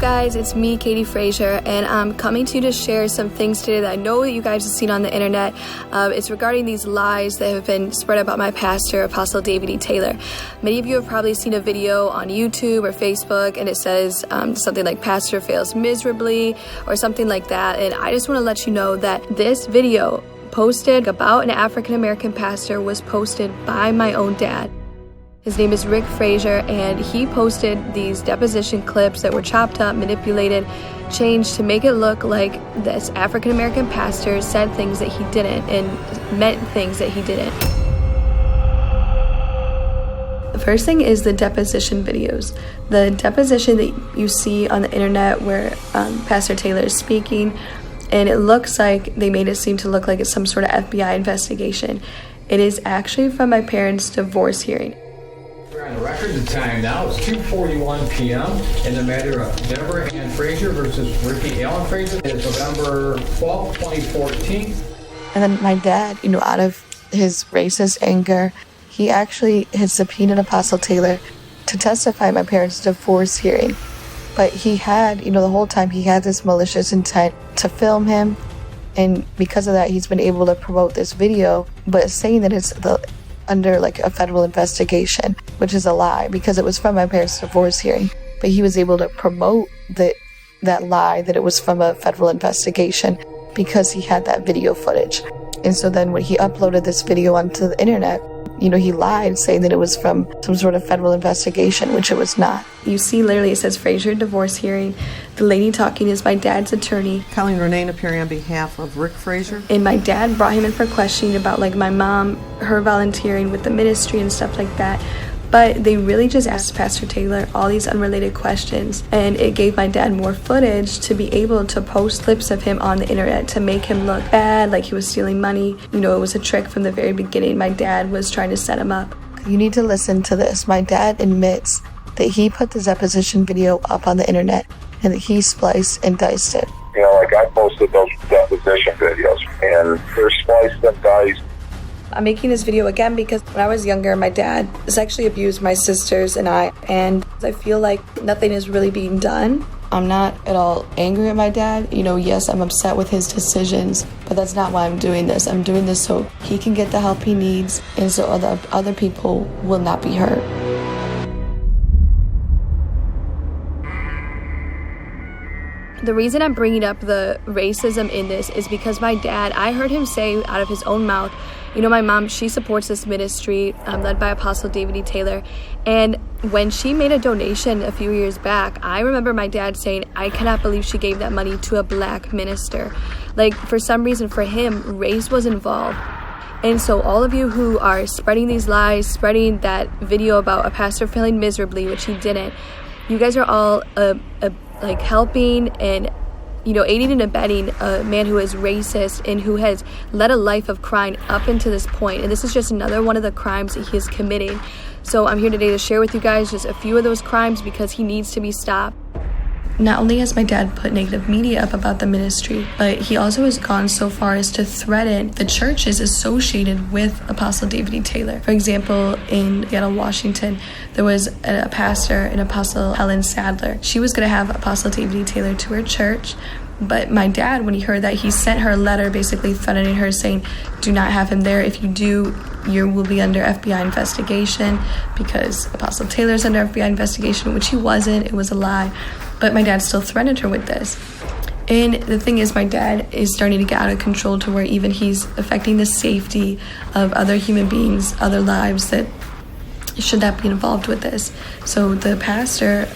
guys, it's me, Katie Frazier, and I'm coming to you to share some things today that I know that you guys have seen on the internet. It's regarding these lies that have been spread about my pastor, Apostle David E. Taylor. Many of you have probably seen a video on YouTube or Facebook, and it says something like "Pastor fails miserably" or something like that. And I just want to let you know that this video posted about an African American pastor was posted by my own dad. His name is Rick Frazier, and he posted these deposition clips that were chopped up, manipulated, changed to make it look like this African American pastor said things that he didn't and meant things that he didn't. The first thing is the deposition videos. The deposition that you see on the internet where Pastor Taylor is speaking, and it looks like they made it seem to look like it's some sort of FBI investigation. It is actually from my parents' divorce hearing. We're on the record. The time now is 2:41 p.m. in the matter of Deborah Ann Frazier versus Ricky Allen Frazier. It's November 12, 2014. And then my dad, out of his racist anger, he actually had subpoenaed Apostle Taylor to testify at my parents' divorce hearing. But he had, the whole time he had this malicious intent to film him. And because of that, he's been able to promote this video, but saying that it's under like a federal investigation, which is a lie because it was from my parents' divorce hearing. But he was able to promote that lie that it was from a federal investigation because he had that video footage. And so then when he uploaded this video onto the internet, he lied saying that it was from some sort of federal investigation, which it was not. You see literally it says Frazier divorce hearing. The lady talking is my dad's attorney, Colleen Renane, appearing on behalf of Rick Frazier. And my dad brought him in for questioning about my mom, her volunteering with the ministry and stuff like that. But they really just asked Pastor Taylor all these unrelated questions, and it gave my dad more footage to be able to post clips of him on the internet to make him look bad, like he was stealing money. It was a trick from the very beginning. My dad was trying to set him up. You need to listen to this. My dad admits that he put the deposition video up on the internet and that he spliced and diced it. I posted those deposition videos, and they're spliced and diced. I'm making this video again because when I was younger, my dad sexually abused my sisters and I feel like nothing is really being done. I'm not at all angry at my dad. Yes, I'm upset with his decisions, but that's not why I'm doing this. I'm doing this so he can get the help he needs and so other people will not be hurt. The reason I'm bringing up the racism in this is because my dad, I heard him say out of his own mouth, my mom, she supports this ministry led by Apostle David E. Taylor. And when she made a donation a few years back, I remember my dad saying, I cannot believe she gave that money to a black minister. For some reason, for him, race was involved. And so all of you who are spreading these lies, spreading that video about a pastor failing miserably, which he didn't, you guys are all helping and aiding and abetting a man who is racist and who has led a life of crime up into this point. And this is just another one of the crimes that he is committing. So I'm here today to share with you guys just a few of those crimes because he needs to be stopped. Not only has my dad put negative media up about the ministry, but he also has gone so far as to threaten the churches associated with Apostle David E. Taylor. For example, in Seattle, Washington, there was a pastor, an Apostle Helen Sadler. She was going to have Apostle David E. Taylor to her church, but my dad, when he heard that, he sent her a letter basically threatening her, saying, do not have him there. If you do, you will be under FBI investigation because Apostle Taylor's under FBI investigation, which he wasn't. It was a lie. But my dad still threatened her with this. And the thing is, my dad is starting to get out of control to where even he's affecting the safety of other human beings, other lives that should not be involved with this. So the pastor,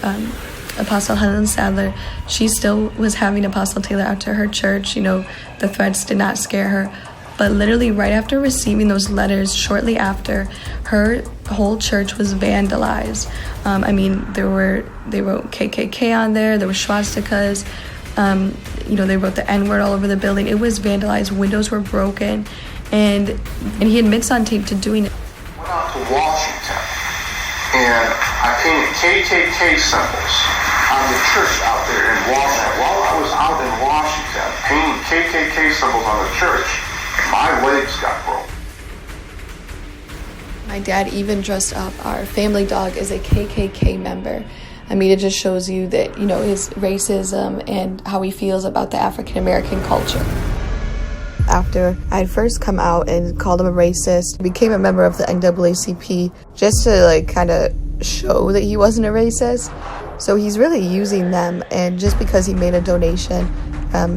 Apostle Helen Sadler, she still was having Apostle Taylor out to her church. The threats did not scare her. But literally right after receiving those letters, shortly after, her whole church was vandalized. They wrote KKK on there. There were swastikas. They wrote the N-word all over the building. It was vandalized. Windows were broken. And he admits on tape to doing it. I went out to Washington, and I painted KKK symbols on the church out there in Washington. While I was out in Washington painting KKK symbols on the church, my legs got broke. My dad even dressed up our family dog as a KKK member. I mean, it just shows you that, his racism and how he feels about the African American culture. After I'd first come out and called him a racist, I became a member of the NAACP just to kind of show that he wasn't a racist. So he's really using them, and just because he made a donation,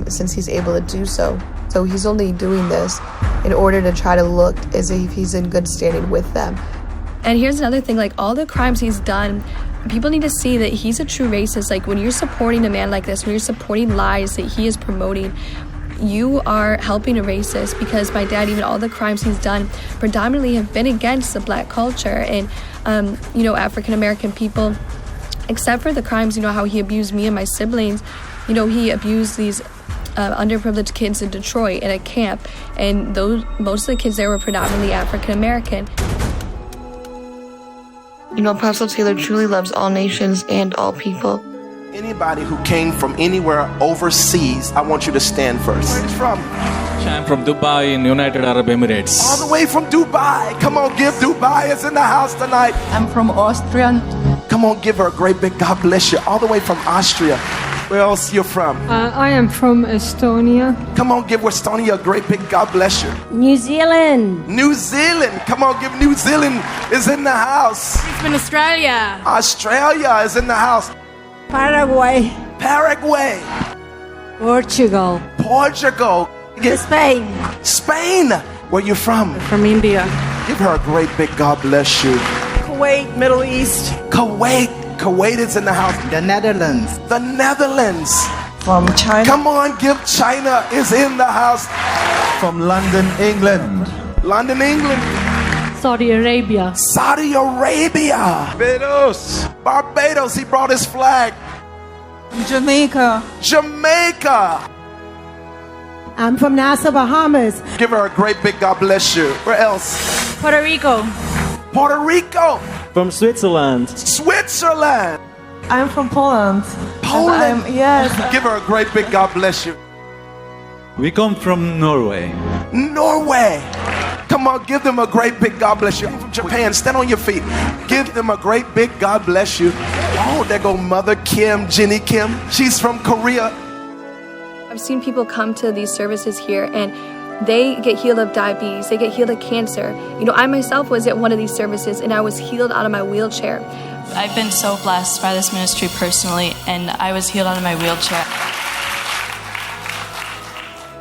since he's able to do so. So he's only doing this in order to try to look as if he's in good standing with them. And here's another thing, all the crimes he's done, people need to see that he's a true racist. When you're supporting a man like this, when you're supporting lies that he is promoting, you are helping a racist, because my dad, even all the crimes he's done predominantly have been against the black culture and, African American people, except for the crimes, how he abused me and my siblings. He abused these underprivileged kids in Detroit in a camp, and most of the kids there were predominantly African American. Apostle Taylor truly loves all nations and all people. Anybody who came from anywhere overseas, I want you to stand first. Where are you from? I'm from Dubai in United Arab Emirates. All the way from Dubai. Come on, give Dubai is in the house tonight. I'm from Austria. Come on, give her a great big God bless you. All the way from Austria. Where else you from? I am from Estonia. Come on, give Estonia a great big God bless you. New Zealand. New Zealand. Come on, give New Zealand is in the house. Brisbane, Australia. Australia is in the house. Paraguay. Paraguay. Portugal. Portugal. Spain. Spain. Where you from? From India. Give her a great big God bless you. Kuwait, Middle East. Kuwait. Kuwait is in the house. The Netherlands. The Netherlands. From China. Come on, give China is in the house. From London, England. London, England. Saudi Arabia. Saudi Arabia. Barbados. Barbados. He brought his flag. Jamaica. Jamaica. I'm from Nassau, Bahamas. Give her a great big God bless you. Where else? Puerto Rico. Puerto Rico. From Switzerland. Switzerland. I'm from Poland. Poland. Yes. Give her a great big God bless you. We come from Norway. Norway. Come on, give them a great big God bless you. I'm from Japan. Stand on your feet. Give them a great big God bless you. Oh, there go Mother Kim, Jenny Kim. She's from Korea. I've seen people come to these services here and they get healed of diabetes, they get healed of cancer. I myself was at one of these services and I was healed out of my wheelchair. I've been so blessed by this ministry personally, and I was healed out of my wheelchair.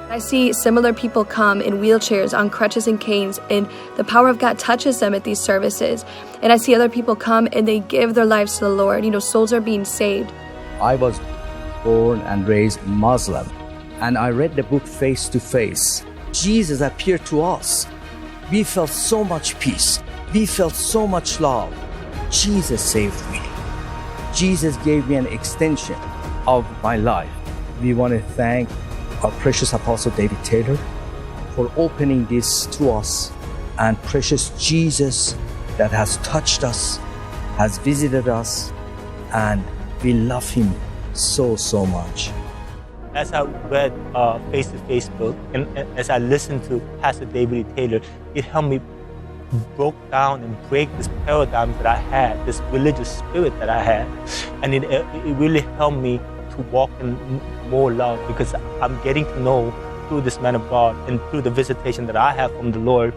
I see similar people come in wheelchairs, on crutches and canes, and the power of God touches them at these services. And I see other people come and they give their lives to the Lord. Souls are being saved. I was born and raised Muslim, and I read the book Face to Face. Jesus appeared to us. We felt so much peace. We felt so much love. Jesus saved me. Jesus gave me an extension of my life. We want to thank our precious Apostle David Taylor for opening this to us, and precious Jesus that has touched us, has visited us, and we love him so much. As I read Face to Face book, and as I listened to Pastor David Taylor, it helped me broke down and break this paradigm that I had, this religious spirit that I had, and it really helped me to walk in more love, because I'm getting to know through this man of God and through the visitation that I have from the Lord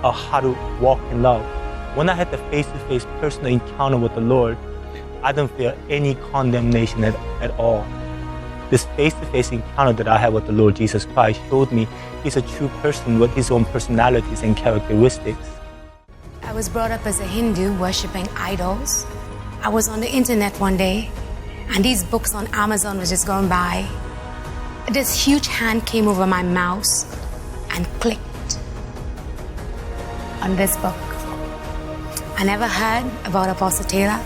how to walk in love. When I had the face-to-face personal encounter with the Lord, I didn't feel any condemnation at all. This face-to-face encounter that I had with the Lord Jesus Christ showed me he's a true person with his own personalities and characteristics. I was brought up as a Hindu worshipping idols. I was on the internet one day and these books on Amazon was just going by. This huge hand came over my mouse and clicked on this book. I never heard about Apostle Taylor.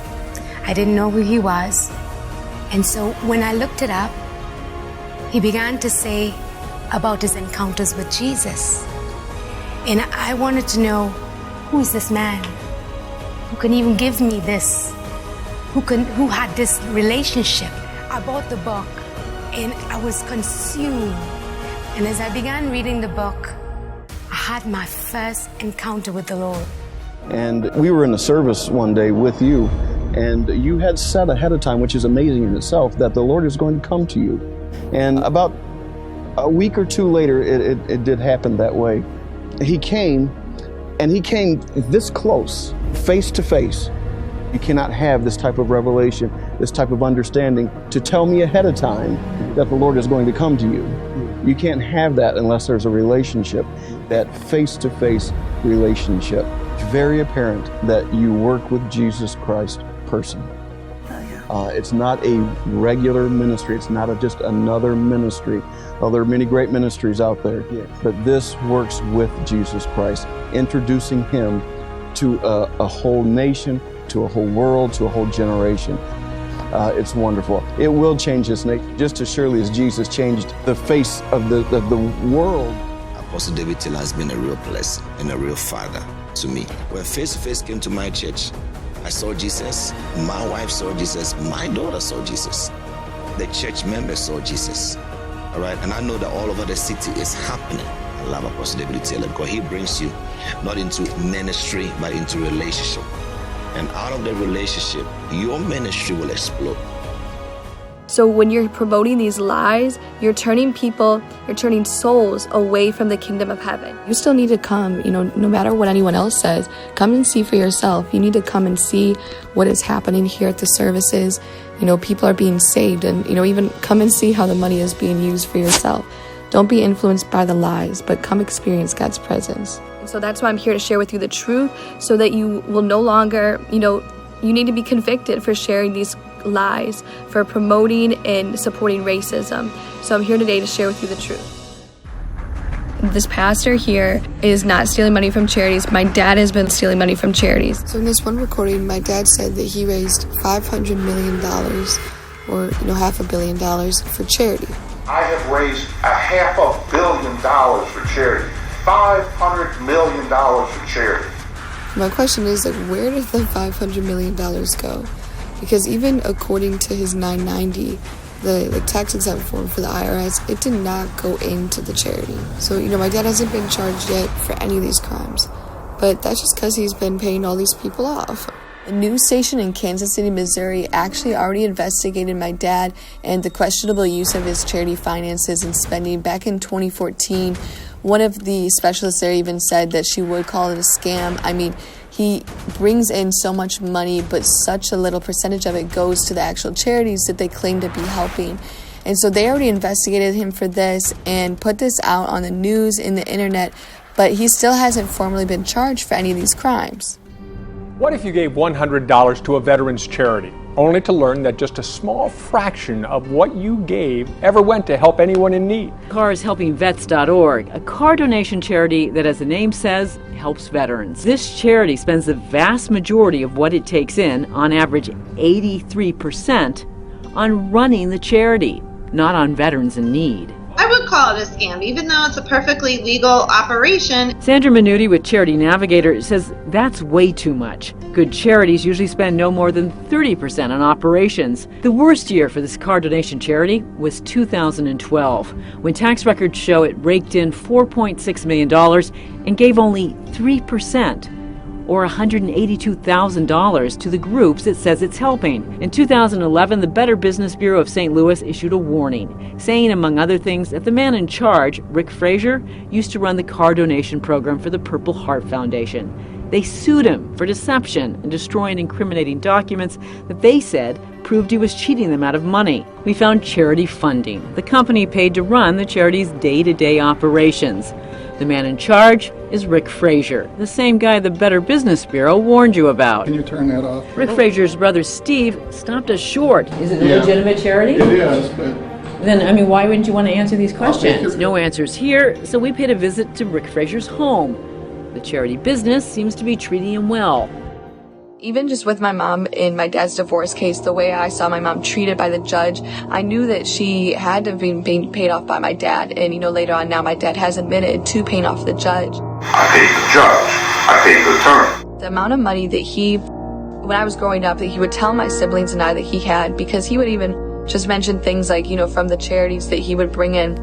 I didn't know who he was. And so when I looked it up, he began to say about his encounters with Jesus. And I wanted to know, who is this man who can even give me this? Who had this relationship? I bought the book and I was consumed. And as I began reading the book, I had my first encounter with the Lord. And we were in a service one day with you, And you had said ahead of time, which is amazing in itself, that the Lord is going to come to you. And about a week or two later, it did happen that way. He came, and he came this close, face to face. You cannot have this type of revelation, this type of understanding to tell me ahead of time that the Lord is going to come to you. You can't have that unless there's a relationship, that face-to-face relationship. It's very apparent that you work with Jesus Christ personally. It's not a regular ministry. It's not just another ministry. Well, there are many great ministries out there, but this works with Jesus Christ, introducing him to a whole nation, to a whole world, to a whole generation. It's wonderful. It will change this nation just as surely as Jesus changed the face of the world. Apostle David Taylor has been a real blessing and a real father to me. When Face to Face came to my church, I saw Jesus, my wife saw Jesus, my daughter saw Jesus, the church members saw Jesus. All right, and I know that all over the city is happening. I love Apostle David Taylor because he brings you not into ministry, but into relationship. And out of the relationship, your ministry will explode. So when you're promoting these lies, you're turning souls away from the kingdom of heaven. You still need to come, no matter what anyone else says, come and see for yourself. You need to come and see what is happening here at the services. People are being saved, and, even come and see how the money is being used for yourself. Don't be influenced by the lies, but come experience God's presence. So that's why I'm here to share with you the truth, so that you will no longer, you need to be convicted for sharing these lies, for promoting and supporting racism. So I'm here today to share with you the truth. This pastor here is not stealing money from charities. My dad has been stealing money from charities. So in this one recording, my dad said that he raised $500 million, or $500 million for charity. I have raised $500 million for charity. $500 million for charity. My question is, where did the $500 million go? Because even according to his 990, the tax exempt form for the IRS, it did not go into the charity. So, my dad hasn't been charged yet for any of these crimes. But that's just because he's been paying all these people off. A news station in Kansas City, Missouri actually already investigated my dad and the questionable use of his charity finances and spending back in 2014. One of the specialists there even said that she would call it a scam. I mean, he brings in so much money, but such a little percentage of it goes to the actual charities that they claim to be helping. And so they already investigated him for this and put this out on the news, in the internet, but he still hasn't formally been charged for any of these crimes. What if you gave $100 to a veterans charity, only to learn that just a small fraction of what you gave ever went to help anyone in need? CarsHelpingVets.org, a car donation charity that, as the name says, helps veterans. This charity spends the vast majority of what it takes in, on average 83%, on running the charity, not on veterans in need. I would call it a scam, even though it's a perfectly legal operation. Sandra Minuti with Charity Navigator says that's way too much. Good charities usually spend no more than 30% on operations. The worst year for this car donation charity was 2012, when tax records show it raked in $4.6 million and gave only 3%. Or $182,000 to the groups it says it's helping. In 2011, the Better Business Bureau of St. Louis issued a warning, saying, among other things, that the man in charge, Rick Frazier, used to run the car donation program for the Purple Heart Foundation. They sued him for deception and destroying incriminating documents that they said proved he was cheating them out of money. We found Charity Funding, the company paid to run the charity's day-to-day operations. The man in charge is Rick Frazier, the same guy the Better Business Bureau warned you about. Can you turn that off? Rick Frazier's brother Steve stopped us short. Is it a legitimate charity? It is, but... Then, why wouldn't you want to answer these questions? No answers here, so we paid a visit to Rick Frazier's home. The charity business seems to be treating him well. Even just with my mom in my dad's divorce case, the way I saw my mom treated by the judge, I knew that she had to have been being paid off by my dad. And, later on now my dad has admitted to paying off the judge. I paid the judge. I paid the attorney. The amount of money that when I was growing up, that he would tell my siblings and I that he had, because he would even just mention things like, from the charities that he would bring in,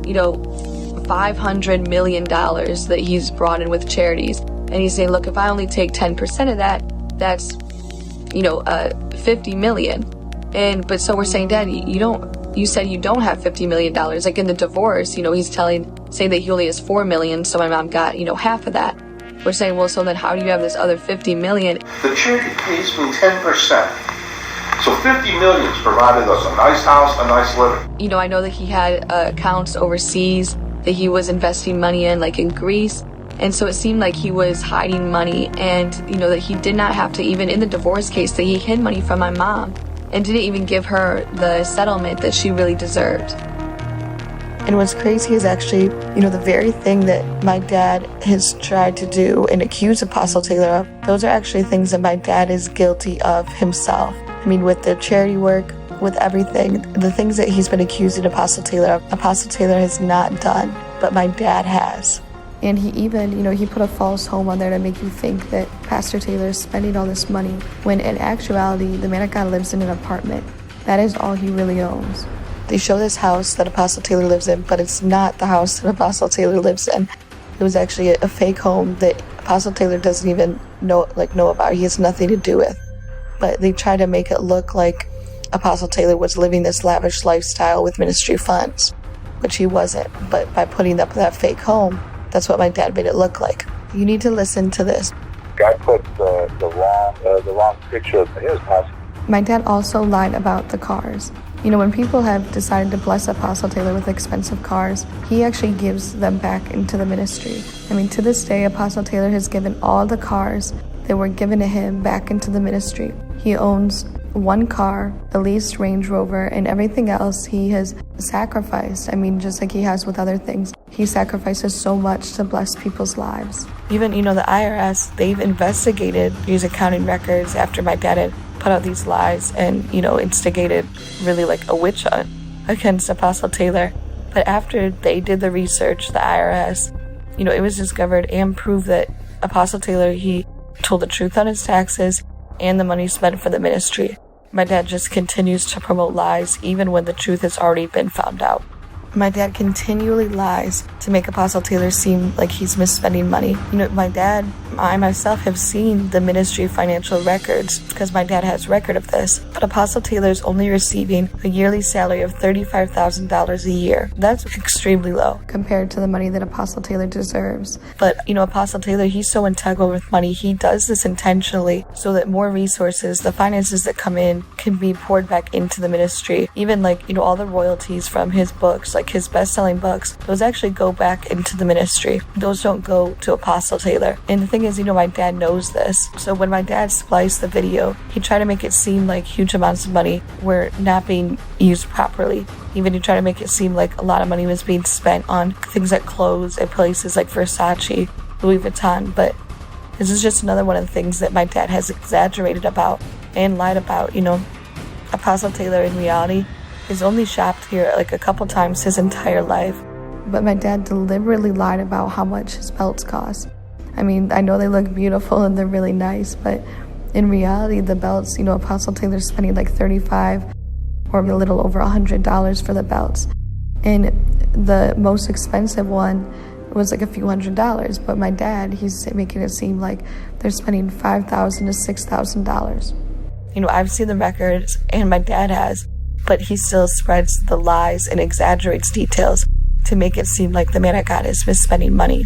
$500 million that he's brought in with charities. And he's saying, look, if I only take 10% of that, that's $50 million. But so we're saying, Dad, you said you don't have $50 million. Like in the divorce, he's saying that he only has $4 million, so my mom got, half of that. We're saying, well, so then how do you have this other $50 million? The charity pays me 10%. So $50 million provided us a nice house, a nice living. I know that he had accounts overseas that he was investing money in, like in Greece. And so it seemed like he was hiding money, and, that he did not have to, even in the divorce case, that he hid money from my mom and didn't even give her the settlement that she really deserved. And what's crazy is actually, the very thing that my dad has tried to do and accuse Apostle Taylor of, those are actually things that my dad is guilty of himself. With the charity work, with everything, the things that he's been accusing Apostle Taylor of, Apostle Taylor has not done, but my dad has. And he even, he put a false home on there to make you think that Pastor Taylor is spending all this money, when in actuality, the man of God lives in an apartment. That is all he really owns. They show this house that Apostle Taylor lives in, but it's not the house that Apostle Taylor lives in. It was actually a fake home that Apostle Taylor doesn't even know about. He has nothing to do with. But they try to make it look like Apostle Taylor was living this lavish lifestyle with ministry funds, which he wasn't. But by putting up that fake home, that's what my dad made it look like. You need to listen to this. God put the wrong picture of his house. My dad also lied about the cars. When people have decided to bless Apostle Taylor with expensive cars, he actually gives them back into the ministry. To this day, Apostle Taylor has given all the cars that were given to him back into the ministry. He owns one car, a leased Range Rover, and everything else he has sacrificed. Just like he has with other things. He sacrifices so much to bless people's lives. Even, the IRS, they've investigated these accounting records after my dad had put out these lies and, instigated really like a witch hunt against Apostle Taylor. But after they did the research, the IRS, it was discovered and proved that Apostle Taylor, he told the truth on his taxes and the money spent for the ministry. My dad just continues to promote lies even when the truth has already been found out. My dad continually lies to make Apostle Taylor seem like he's misspending money. My dad, I myself have seen the ministry financial records because my dad has record of this. But Apostle Taylor's only receiving a yearly salary of $35,000 a year. That's extremely low compared to the money that Apostle Taylor deserves. But, Apostle Taylor, he's so integral with money. He does this intentionally so that more resources, the finances that come in, can be poured back into the ministry. Even all the royalties from his books, like his best-selling books, those actually go back into the ministry. Those don't go to Apostle Taylor. And the thing is, my dad knows this. So when my dad spliced the video, he tried to make it seem like huge amounts of money were not being used properly. Even he tried to make it seem like a lot of money was being spent on things like clothes at places like Versace, Louis Vuitton. But this is just another one of the things that my dad has exaggerated about and lied about. Apostle Taylor, in reality, has only shopped here a couple times his entire life. But my dad deliberately lied about how much his belts cost. I know they look beautiful and they're really nice, but in reality, the belts, Apostle Taylor's spending $35 or a little over $100 for the belts. And the most expensive one was a few $100s, but my dad, he's making it seem like they're spending $5,000 to $6,000. I've seen the records, and my dad has, but he still spreads the lies and exaggerates details to make it seem like the man of God is misspending money.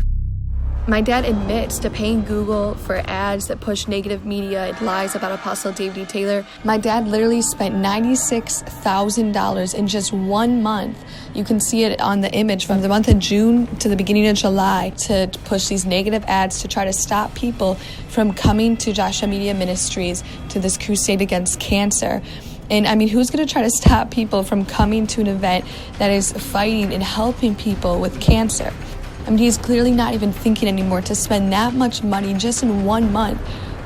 My dad admits to paying Google for ads that push negative media and lies about Apostle David Taylor. My dad literally spent $96,000 in just 1 month. You can see it on the image from the month of June to the beginning of July to push these negative ads to try to stop people from coming to Joshua Media Ministries to this crusade against cancer. And who's going to try to stop people from coming to an event that is fighting and helping people with cancer? He's clearly not even thinking anymore to spend that much money just in 1 month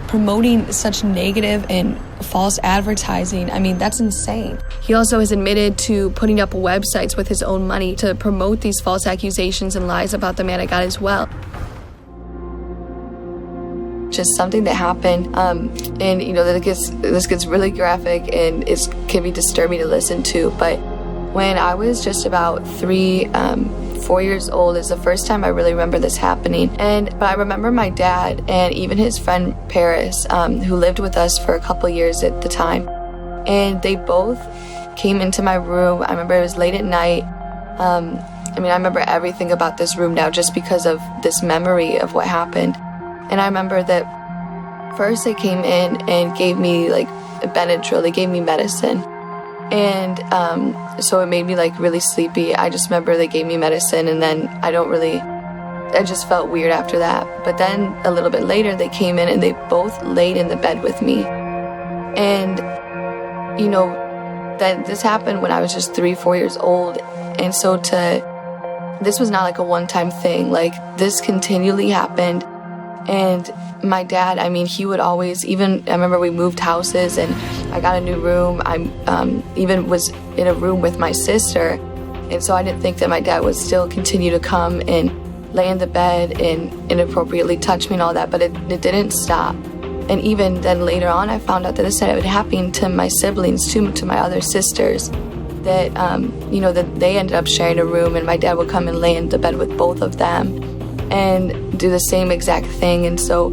promoting such negative and false advertising. That's insane. He also has admitted to putting up websites with his own money to promote these false accusations and lies about the man of God as well. Just something that happened, and this gets really graphic and it can be disturbing to listen to, but when I was just about 3 4 years old is the first time I really remember this happening. But I remember my dad and even his friend Paris, who lived with us for a couple years at the time. And they both came into my room. I remember it was late at night. I remember everything about this room now just because of this memory of what happened. And I remember that first they came in and gave me like a Benadryl. They gave me medicine. And so it made me like really sleepy. I just remember they gave me medicine, and then I just felt weird after that. But then a little bit later they came in and they both laid in the bed with me. And that this happened when I was just 3-4 years old. And so this was not like a one-time thing. Like, this continually happened. And my dad, he would always, I remember we moved houses and I got a new room. I even was in a room with my sister. And so I didn't think that my dad would still continue to come and lay in the bed and inappropriately touch me and all that, but it didn't stop. And even then later on, I found out that this had happened to my siblings, to my other sisters, that, that they ended up sharing a room, and my dad would come and lay in the bed with both of them and do the same exact thing. And so,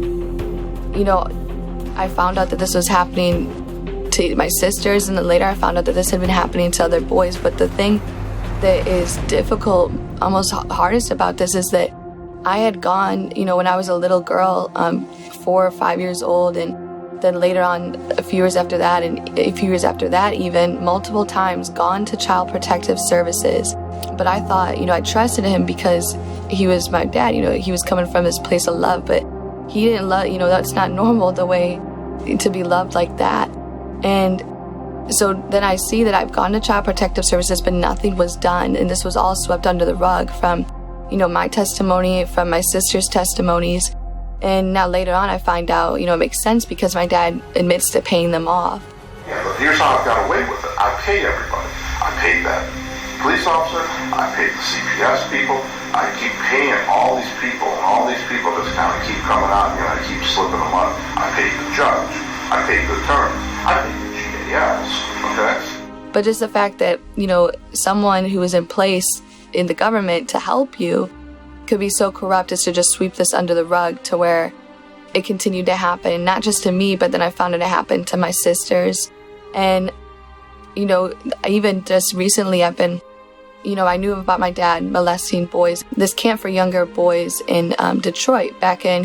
I found out that this was happening to my sisters, and then later I found out that this had been happening to other boys. But the thing that is difficult, almost hardest about this, is that I had gone, when I was a little girl, 4 or 5 years old, and then later on, a few years after that, and a few years after that even, multiple times gone to Child Protective Services. But I thought, I trusted him because he was my dad, he was coming from this place of love, but he didn't love, that's not normal the way to be loved like that. And so then I see that I've gone to Child Protective Services, but nothing was done. And this was all swept under the rug from, my testimony, from my sister's testimonies. And now later on I find out, it makes sense because my dad admits to paying them off. Yeah, but here's how I've got away with it. I pay everybody. I paid that police officer. I paid the CPS people. I keep paying all these people, and all these people just kind of keep coming out, I keep slipping them up. I paid the judge. I paid the attorney. I paid the GAS. Okay? But just the fact that, someone who is in place in the government to help you could be so corrupt as to just sweep this under the rug to where it continued to happen, not just to me, but then I found it happened to my sisters. And, even just recently I've been, I knew about my dad molesting boys. This camp for younger boys in Detroit,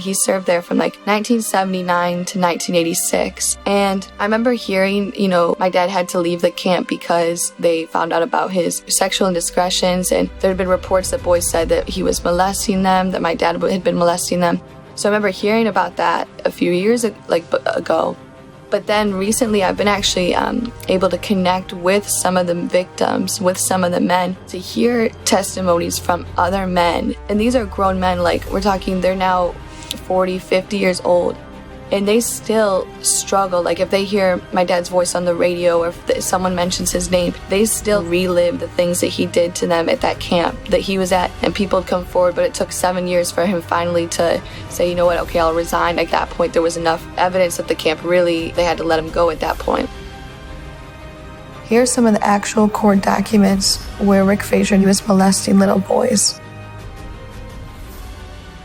he served there from like 1979 to 1986. And I remember hearing, my dad had to leave the camp because they found out about his sexual indiscretions, and there had been reports that boys said that he was molesting them, that my dad had been molesting them. So I remember hearing about that a few years ago. But then recently I've been actually able to connect with some of the victims, with some of the men, to hear testimonies from other men. And these are grown men, we're talking, they're now 40, 50 years old. And they still struggle. If they hear my dad's voice on the radio, or if someone mentions his name, they still relive the things that he did to them at that camp that he was at. And people come forward, but it took 7 years for him finally to say, you know what, okay, I'll resign. At that point, there was enough evidence that the camp they had to let him go at that point. Here are some of the actual court documents where Rick Frazier was molesting little boys.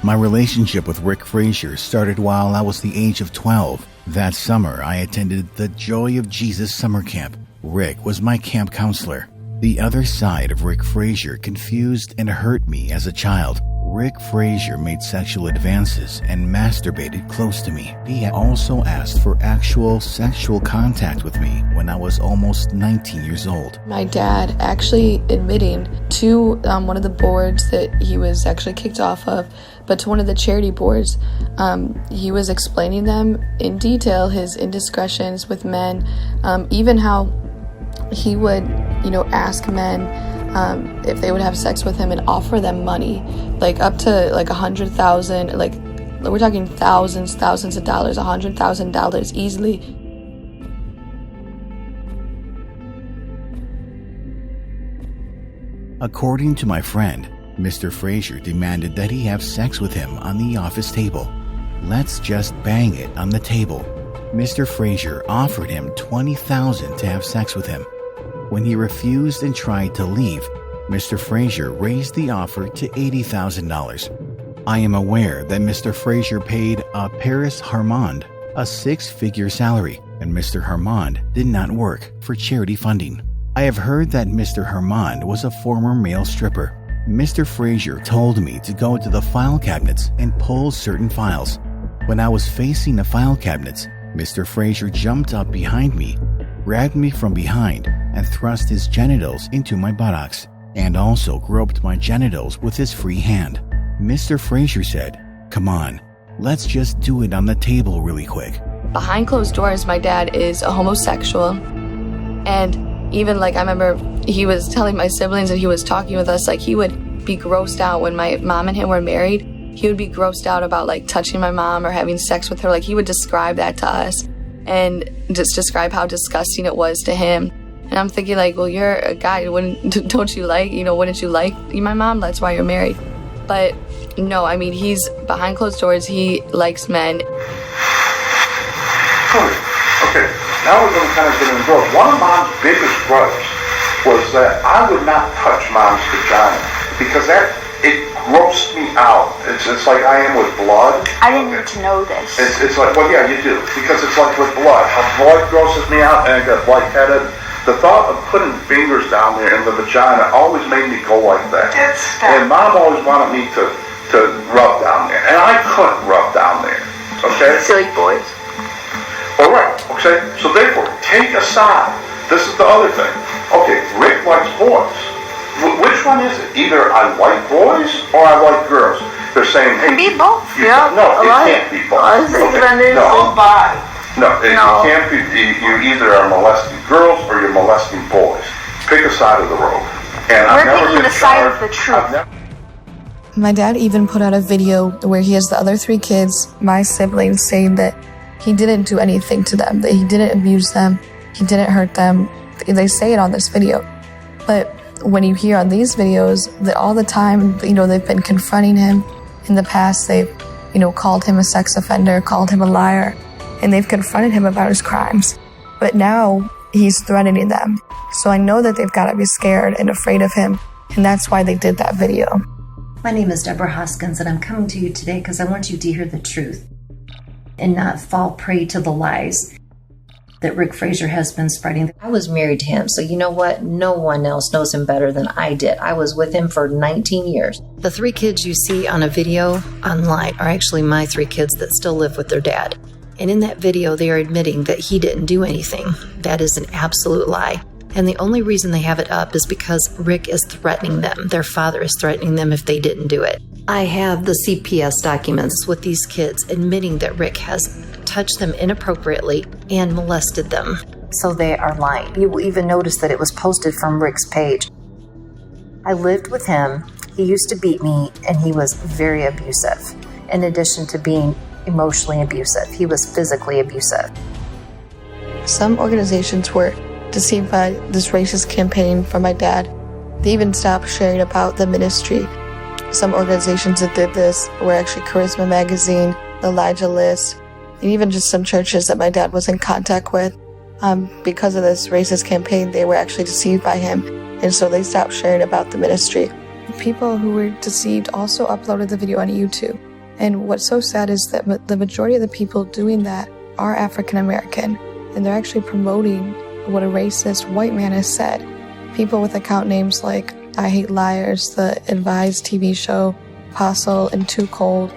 My relationship with Rick Frazier started while I was the age of 12. That summer, I attended the Joy of Jesus summer camp. Rick was my camp counselor. The other side of Rick Frazier confused and hurt me as a child. Rick Frazier made sexual advances and masturbated close to me. He also asked for actual sexual contact with me when I was almost 19 years old. My dad actually admitting to one of the boards that he was actually kicked off of, but to one of the charity boards, he was explaining them in detail, his indiscretions with men, even how he would, ask men if they would have sex with him and offer them money, up to $100,000, we're talking thousands of dollars, $100,000 easily. According to my friend, Mr. Frazier demanded that he have sex with him on the office table. Let's just bang it on the table. Mr. Frazier offered him $20,000 to have sex with him. When he refused and tried to leave, Mr. Frazier raised the offer to $80,000. I am aware that Mr. Frazier paid Paris Harmond a six-figure salary, and Mr. Harmond did not work for charity funding. I have heard that Mr. Harmond was a former male stripper. Mr. Frazier told me to go to the file cabinets and pull certain files. When I was facing the file cabinets, Mr. Frazier jumped up behind me, grabbed me from behind, and thrust his genitals into my buttocks, and also groped my genitals with his free hand. Mr. Frazier said, "Come on, let's just do it on the table really quick." Behind closed doors, my dad is a homosexual. And even I remember he was telling my siblings and he was talking with us, he would be grossed out when my mom and him were married. He would be grossed out about touching my mom or having sex with her. He would describe that to us and just describe how disgusting it was to him. And I'm thinking well, you're a guy, wouldn't you like my mom? That's why you're married. But no, he's behind closed doors. He likes men. Okay, now we're going to kind of get involved. One of Mom's biggest grudges was that I would not touch Mom's vagina because it grossed me out. It's like I am with blood. I didn't need to know this. It's well, yeah, you do, because it's like with blood. How blood grosses me out, and I get lightheaded. The thought of putting fingers down there in the vagina always made me go like that. And Mom always wanted me to rub down there, and I couldn't rub down there. Okay. Silly boys. All right. Okay. So therefore, take a side. This is the other thing. Okay, Rick likes boys. Which one is it? Either I like boys or I like girls. They're saying, hey, it can be both. Yeah. No, it can't be both. No, it can't be. You either are molesting girls or you're molesting boys. Pick a side of the road. And we're picking the side of the truth. My dad even put out a video where he has the other three kids, my siblings, saying that he didn't do anything to them, that he didn't abuse them, he didn't hurt them. They say it on this video. But when you hear on these videos that all the time, they've been confronting him. In the past, they've, called him a sex offender, called him a liar, and they've confronted him about his crimes. But now he's threatening them. So I know that they've got to be scared and afraid of him, and that's why they did that video. My name is Deborah Hoskins, and I'm coming to you today because I want you to hear the truth and not fall prey to the lies that Rick Frazier has been spreading. I was married to him, so you know what? No one else knows him better than I did. I was with him for 19 years. The three kids you see on a video online are actually my three kids that still live with their dad. And in that video, they are admitting that he didn't do anything. That is an absolute lie. And the only reason they have it up is because Rick is threatening them. Their father is threatening them if they didn't do it. I have the CPS documents with these kids admitting that Rick has touched them inappropriately and molested them. So they are lying. You will even notice that it was posted from Rick's page. I lived with him. He used to beat me, and he was very abusive. In addition to being emotionally abusive, he was physically abusive. Some organizations were deceived by this racist campaign from my dad. They even stopped sharing about the ministry. Some organizations that did this were actually Charisma Magazine, the Elijah List, and even just some churches that my dad was in contact with. Because of this racist campaign, they were actually deceived by him, and so they stopped sharing about the ministry. People who were deceived also uploaded the video on YouTube. And what's so sad is that the majority of the people doing that are African American, and they're actually promoting what a racist white man has said. People with account names like I Hate Liars, the Advised TV show, Apostle, and Too Cold.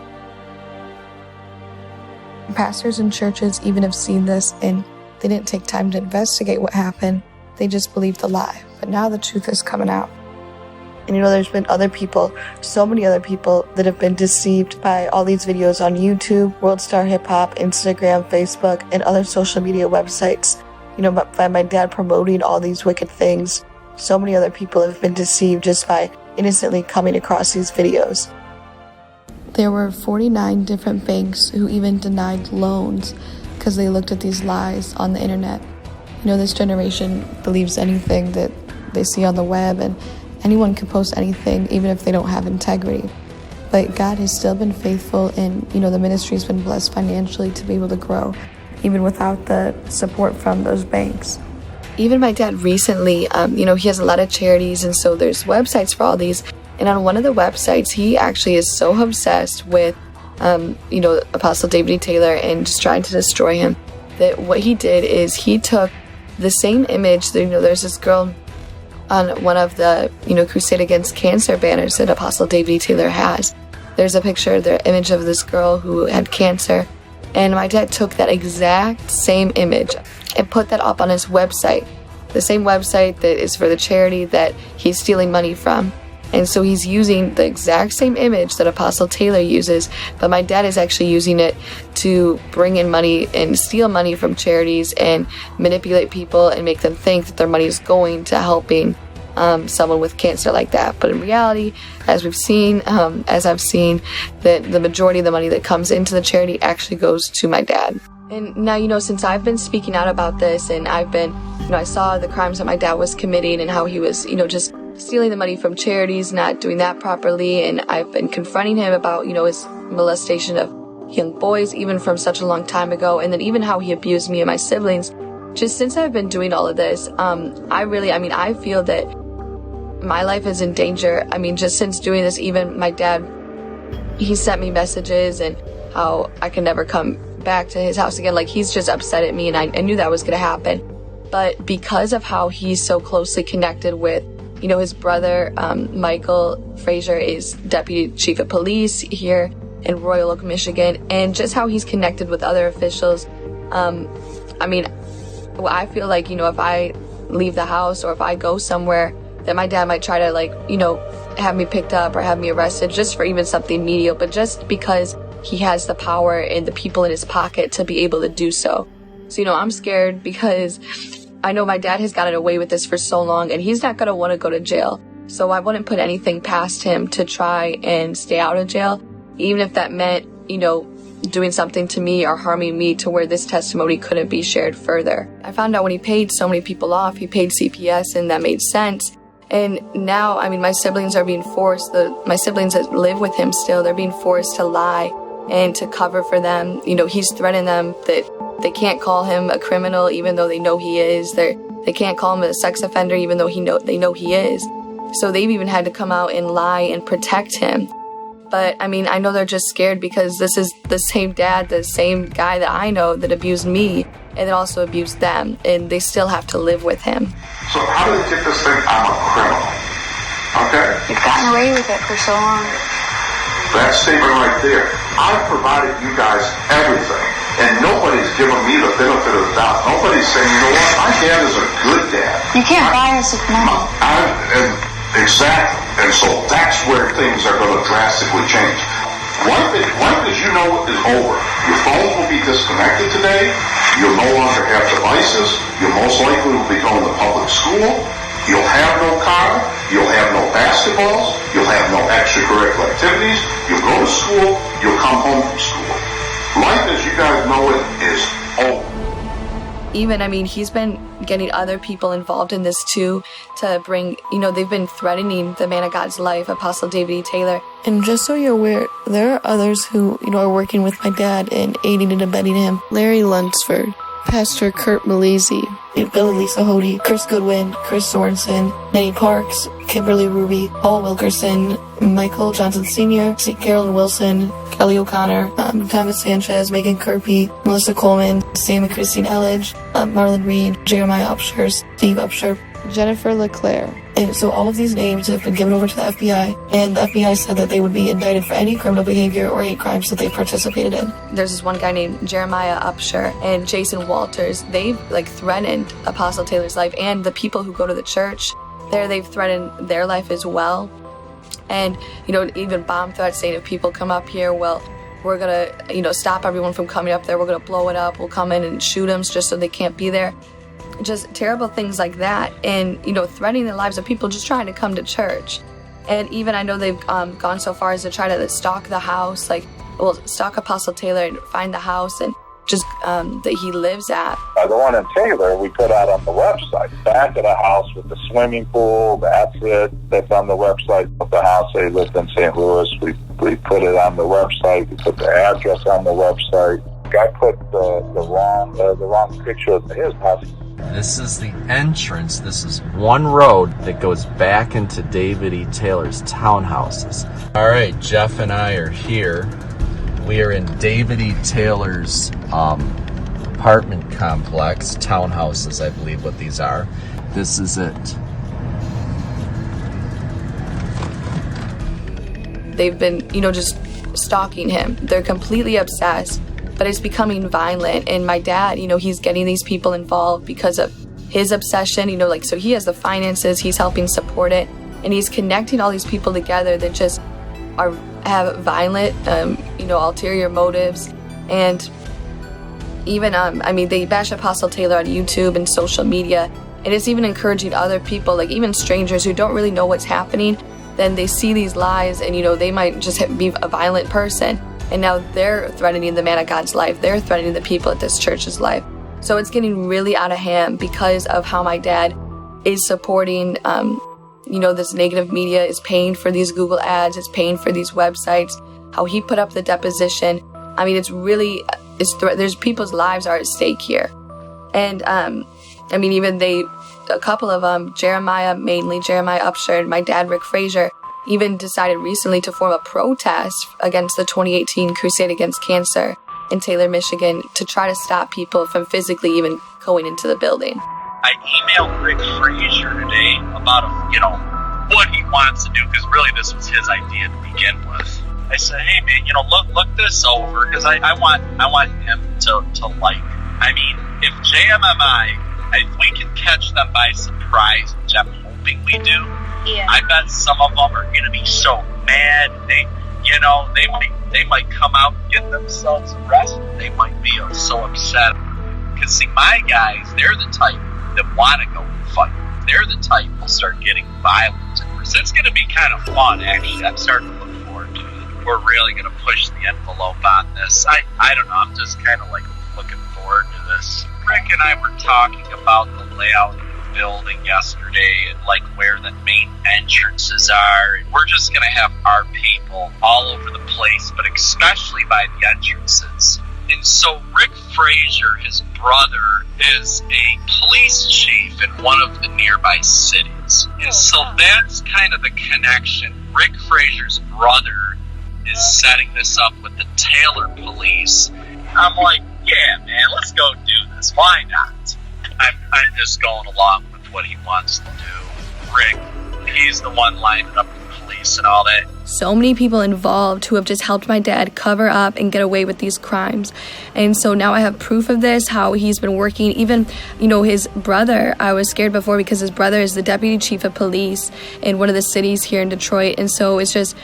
Pastors and churches even have seen this, and they didn't take time to investigate what happened. They just believed the lie. But now the truth is coming out. And there's been other people, so many other people that have been deceived by all these videos on YouTube, World Star Hip Hop, Instagram, Facebook, and other social media websites. By my dad promoting all these wicked things. So many other people have been deceived just by innocently coming across these videos. There were 49 different banks who even denied loans because they looked at these lies on the internet. This generation believes anything that they see on the web, and anyone can post anything, even if they don't have integrity. But God has still been faithful, and the ministry's been blessed financially to be able to grow, even without the support from those banks. even my dad recently, he has a lot of charities, and so there's websites for all these. And on one of the websites, he actually is so obsessed with, Apostle David E. Taylor and just trying to destroy him, that what he did is he took the same image. There's this girl on one of the, Crusade Against Cancer banners that Apostle David E. Taylor has. There's a picture, the image of this girl who had cancer. And my dad took that exact same image and put that up on his website. The same website that is for the charity that he's stealing money from. And so he's using the exact same image that Apostle Taylor uses, but my dad is actually using it to bring in money and steal money from charities and manipulate people and make them think that their money is going to helping someone with cancer like that. But in reality, as I've seen, that the majority of the money that comes into the charity actually goes to my dad. And now, since I've been speaking out about this, and I've been, I saw the crimes that my dad was committing and how he was, just stealing the money from charities, not doing that properly, and I've been confronting him about, his molestation of young boys, even from such a long time ago, and then even how he abused me and my siblings. Just since I've been doing all of this, I feel that my life is in danger. Just since doing this, even my dad, he sent me messages and how I can never come back to his house again. Like, he's just upset at me, and I knew that was going to happen. But because of how he's so closely connected with, his brother, Michael Frazier, is Deputy Chief of Police here in Royal Oak, Michigan, and just how he's connected with other officials. I feel like, if I leave the house or if I go somewhere, that my dad might try to, have me picked up or have me arrested just for even something menial, but just because he has the power and the people in his pocket to be able to do so. So, I'm scared because I know my dad has gotten away with this for so long, and he's not going to want to go to jail. So I wouldn't put anything past him to try and stay out of jail, even if that meant, doing something to me or harming me to where this testimony couldn't be shared further. I found out when he paid so many people off, he paid CPS, and that made sense. And now, my siblings are being forced, my siblings that live with him still, they're being forced to lie and to cover for them. He's threatening them that they can't call him a criminal even though they know he is. They can't call him a sex offender even though they know he is. So they've even had to come out and lie and protect him. But I know they're just scared because this is the same dad, the same guy that I know that abused me and then also abused them, and they still have to live with him. So how do they get this thing? I'm a criminal. Okay? You've gotten away with it for so long. That statement right there. I've provided you guys everything, and nobody's given me the benefit of the doubt. Nobody's saying, what, my dad is a good dad. You can't buy us with money. Exactly. And so that's where things are going to drastically change. One thing is over. Your phones will be disconnected today. You'll no longer have devices. You most likely will be going to public school. You'll have no car. You'll have no basketballs. You'll have no extracurricular activities. You'll go to school. You'll come home from school. Life as you guys know it is over. Even, he's been getting other people involved in this too, to bring, they've been threatening the man of God's life, Apostle David E. Taylor. And just so you're aware, there are others who, are working with my dad and aiding and abetting him. Larry Lunsford, Pastor Kurt Malese, Billy Lisa Hody, Chris Goodwin, Chris Sorensen, Nettie Parks, Kimberly Ruby, Paul Wilkerson, Michael Johnson Sr., Carolyn Wilson, Kelly O'Connor, Thomas Sanchez, Megan Kirby, Melissa Coleman, Sam and Christine Elledge, Marlon Reed, Jeremiah Upshur, Steve Upshur, Jennifer LeClaire. And so all of these names have been given over to the FBI, and the FBI said that they would be indicted for any criminal behavior or hate crimes that they participated in. There's this one guy named Jeremiah Upshur and Jason Walters. They've threatened Apostle Taylor's life, and the people who go to the church there, they've threatened their life as well. And, even bomb threats saying if people come up here, well, we're going to, stop everyone from coming up there. We're going to blow it up. We'll come in and shoot them just so they can't be there. Just terrible things like that, and threatening the lives of people just trying to come to church. And even I know they've gone so far as to try to stalk the house, stalk Apostle Taylor and find the house and just that he lives at. The one in Taylor we put out on the website. Back of the house with the swimming pool, that's it. That's on the website of the house. They lived in St. Louis. We put it on the website. We put the address on the website. I put the wrong picture of his house. This is the entrance. This is one road that goes back into David E. Taylor's townhouses. All right, Jeff and I are here. We are in David E. Taylor's apartment complex, townhouses, I believe what these are. This is it. They've been, just stalking him. They're completely obsessed, but it's becoming violent. And my dad, he's getting these people involved because of his obsession, so he has the finances, he's helping support it, and he's connecting all these people together that just have violent, ulterior motives. And even, they bash Apostle Taylor on YouTube and social media, and it's even encouraging other people, like even strangers who don't really know what's happening, then they see these lies and, they might just be a violent person. And now they're threatening the man of God's life. They're threatening the people at this church's life. So it's getting really out of hand because of how my dad is supporting, this negative media, is paying for these Google ads, is paying for these websites, how he put up the deposition. It's really, there's people's lives are at stake here. And, even a couple of them, Jeremiah Upshur, and my dad, Rick Frazier, even decided recently to form a protest against the 2018 Crusade Against Cancer in Taylor, Michigan, to try to stop people from physically even going into the building. I emailed Rick Frazier today about, what he wants to do, because really this was his idea to begin with. I said, hey man, look this over, because I want him to like. If JMMI, if we can catch them by surprise, which I'm hoping we do, I bet some of them are going to be so mad. They might come out and get themselves arrested. They might be so upset. Because see, my guys, they're the type that want to go and fight. They're the type that start getting violent. So it's going to be kind of fun, actually. I'm starting to look forward to it. We're really going to push the envelope on this. I don't know. I'm just kind of looking forward to this. Rick and I were talking about the layout of the building yesterday and where the main entrances are. And we're just going to have our people all over the place, but especially by the entrances. And so Rick Frazier, his brother, is a police chief in one of the nearby cities. And so that's kind of the connection. Rick Frazier's brother is setting this up with the Taylor police. I'm like, yeah, man, let's go do this. Why not? I'm just going along with what he wants to do. Rick, he's the one lining up with the police and all that. So many people involved who have just helped my dad cover up and get away with these crimes. And so now I have proof of this, how he's been working. Even, his brother, I was scared before because his brother is the deputy chief of police in one of the cities here in Detroit. And so it's just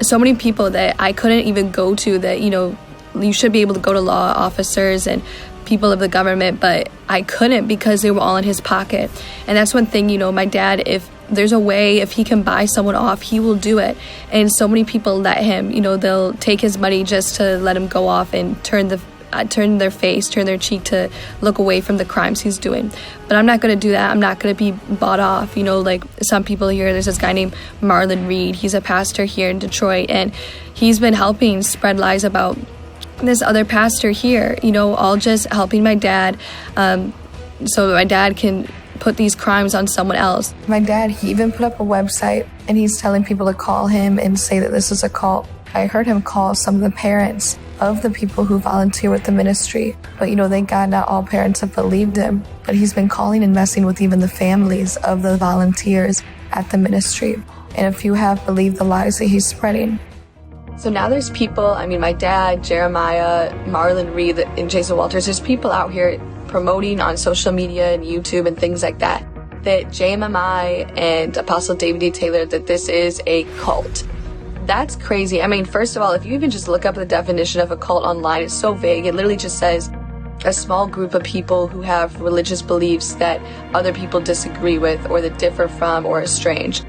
so many people that I couldn't even go to that, you should be able to go to law officers and people of the government, but I couldn't because they were all in his pocket. And that's one thing, my dad, if there's a way, if he can buy someone off, he will do it. And so many people let him, they'll take his money just to let him go off and turn their cheek to look away from the crimes he's doing. But I'm not going to do that. I'm not going to be bought off. Some people here, there's this guy named Marlon Reed. He's a pastor here in Detroit, and he's been helping spread lies about this other pastor here, all just helping my dad so my dad can put these crimes on someone else. My dad, he even put up a website and he's telling people to call him and say that this is a cult. I heard him call some of the parents of the people who volunteer with the ministry. But thank God not all parents have believed him. But he's been calling and messing with even the families of the volunteers at the ministry. And a few have believed the lies that he's spreading. So now there's people, my dad, Jeremiah, Marlon Reed, and Jason Walters, there's people out here promoting on social media and YouTube and things like that JMMI and Apostle David E. Taylor, that this is a cult. That's crazy. First of all, if you even just look up the definition of a cult online, it's so vague. It literally just says a small group of people who have religious beliefs that other people disagree with or that differ from or estrange.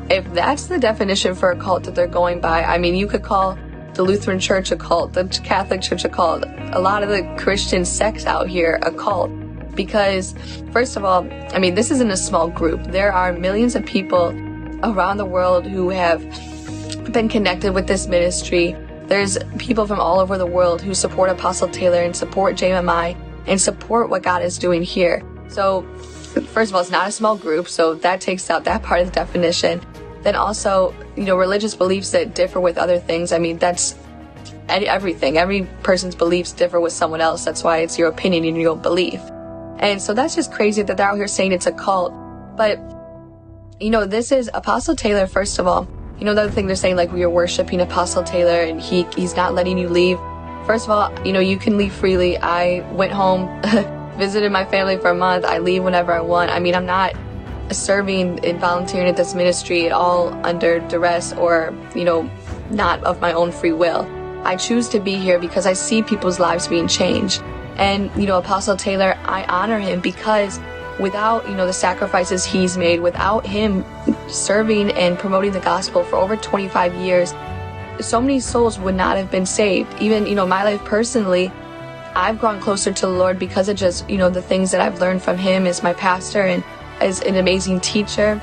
If that's the definition for a cult that they're going by, you could call the Lutheran Church a cult, the Catholic Church a cult, a lot of the Christian sects out here a cult. Because, first of all, this isn't a small group. There are millions of people around the world who have been connected with this ministry. There's people from all over the world who support Apostle Taylor and support JMMI and support what God is doing here. So, first of all, it's not a small group, so that takes out that part of the definition. Then also, religious beliefs that differ with other things. I mean, that's everything. Every person's beliefs differ with someone else. That's why it's your opinion and your belief. And so that's just crazy that they're out here saying it's a cult. But, this is Apostle Taylor, first of all. The other thing they're saying, like, we are worshiping Apostle Taylor and he's not letting you leave. First of all, you can leave freely. I went home, visited my family for a month. I leave whenever I want. I mean, I'm not serving and volunteering at this ministry at all under duress or, not of my own free will. I choose to be here because I see people's lives being changed. And, Apostle Taylor, I honor him because without, the sacrifices he's made, without him serving and promoting the gospel for over 25 years, so many souls would not have been saved. Even, my life personally, I've grown closer to the Lord because of just, the things that I've learned from him as my pastor and as an amazing teacher.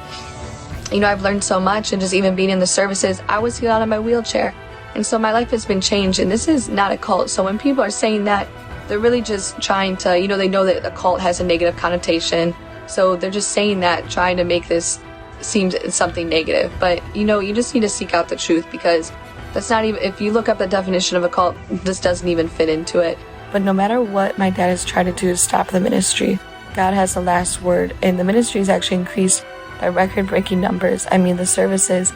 I've learned so much, and just even being in the services, I was healed out of my wheelchair. And so my life has been changed, and this is not a cult. So when people are saying that, they're really just trying to, they know that a cult has a negative connotation. So they're just saying that, trying to make this seem something negative. But, you just need to seek out the truth, because that's not even, if you look up the definition of a cult, this doesn't even fit into it. But no matter what my dad has tried to do to stop the ministry, God has the last word, and the ministry has actually increased by record-breaking numbers. I mean, the services,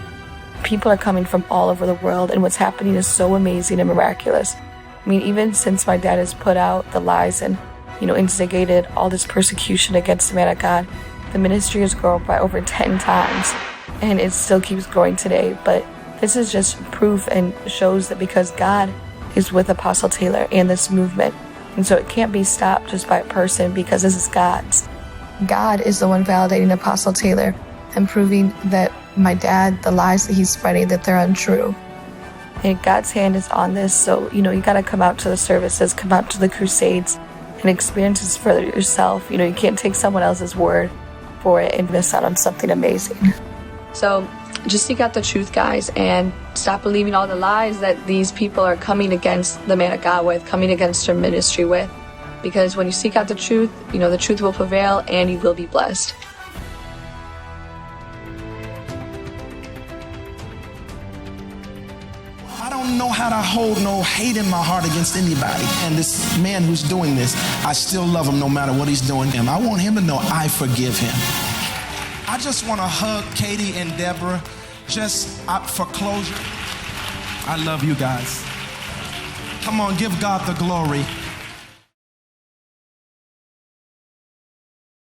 people are coming from all over the world, and what's happening is so amazing and miraculous. I mean, even since my dad has put out the lies and, instigated all this persecution against the man of God, the ministry has grown by over 10 times, and it still keeps growing today. But this is just proof and shows that because God is with Apostle Taylor and this movement, and so it can't be stopped just by a person, because this is God's. God is the one validating Apostle Taylor and proving that my dad, the lies that he's spreading, that they're untrue. And God's hand is on this, so, you gotta come out to the services, come out to the crusades, and experience this for yourself. You can't take someone else's word for it and miss out on something amazing. So just seek out the truth, guys, and stop believing all the lies that these people are coming against the man of God with, coming against their ministry with. Because when you seek out the truth, the truth will prevail and you will be blessed. I don't know how to hold no hate in my heart against anybody. And this man who's doing this, I still love him no matter what he's doing. And I want him to know I forgive him. I just want to hug Katie and Deborah just for closure. I love you guys. Come on, give God the glory.